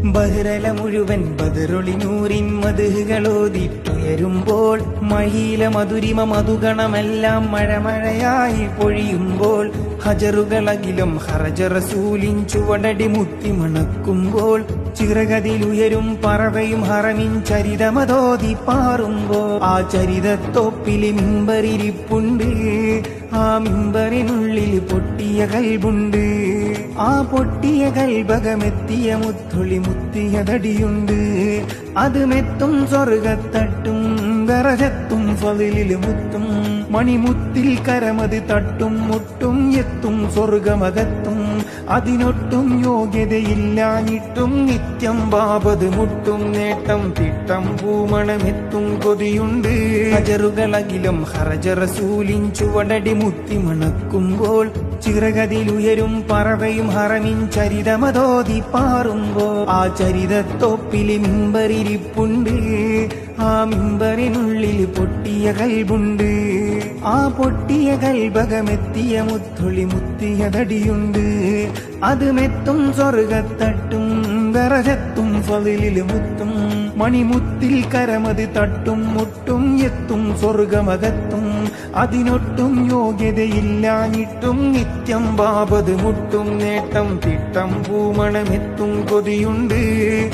ബഹ്റല മുഴുവൻ ബദറൊളി നൂറിൻ മധുകളോദിട്ടുയരുമ്പോൾ മഹീല മധുരിമ മധുഗണമെല്ലാം മഴമഴയായി പൊഴിയുമ്പോൾ ഹജറുകളകിലും ഹറജ റസൂലിൻ ചുവടടി മുത്തി മണക്കുമ്പോൾ ചിറകതിലുയരും പറവയും ഹറമിൻ ചരിതമതോതി പാറുമ്പോൾ ആ ചരിതത്തോപ്പില് മിമ്പറിരിപ്പുണ്ട്. ആ മിമ്പറിനുള്ളിൽ പൊട്ടിയ കൽബുണ്ട്. ആ പൊട്ടിയ കൽബകമെത്തിയ മുത്തൊളി മുത്തിയതടിയുണ്ട്. അത് മെത്തും സ്വർഗത്തട്ടും ദറജത്തും ഫളിലില് മുത്തും മണിമുത്തിൽ കരമത് തട്ടും മുട്ടും എത്തും സ്വർഗമകത്തും. അതിനൊട്ടും യോഗ്യതയില്ലാഞ്ഞിട്ടും നിത്യം ബാബത് മുട്ടും നേട്ടം തിട്ടം പൂമണമെത്തും കൊതിയുണ്ട്. ഹജറുകളകിലും ഹറജ റസൂലിൻ ചുവടടി മുത്തി മണക്കുമ്പോൾ ചിറകതിലുയരും പറവയും ഹറമിൻ ചരിതമതോതി പാറുമ്പോൾ ആ ചരിതത്തോപ്പില് മിമ്പറിരിപ്പുണ്ട്. ആ മിമ്പറിനുള്ളിൽ പൊട്ടിയ കൽബുണ്ട്. ആ പൊട്ടിയ കൽബകമെത്തിയ മുത്തൊളി മുത്തിയതടിയുണ്ട്. അത് മെത്തും സ്വർഗത്തട്ടും ദറജത്തും ഫളിലില് മുത്തും മണിമുത്തിൽ കരമത് തട്ടും മുട്ടും എത്തും സ്വർഗമകത്തും. അതിനൊട്ടും യോഗ്യതയില്ലാഞ്ഞിട്ടും നിത്യം ബാബത് മുട്ടും നേട്ടം തിട്ടം പൂമണമെത്തും കൊതിയുണ്ട്.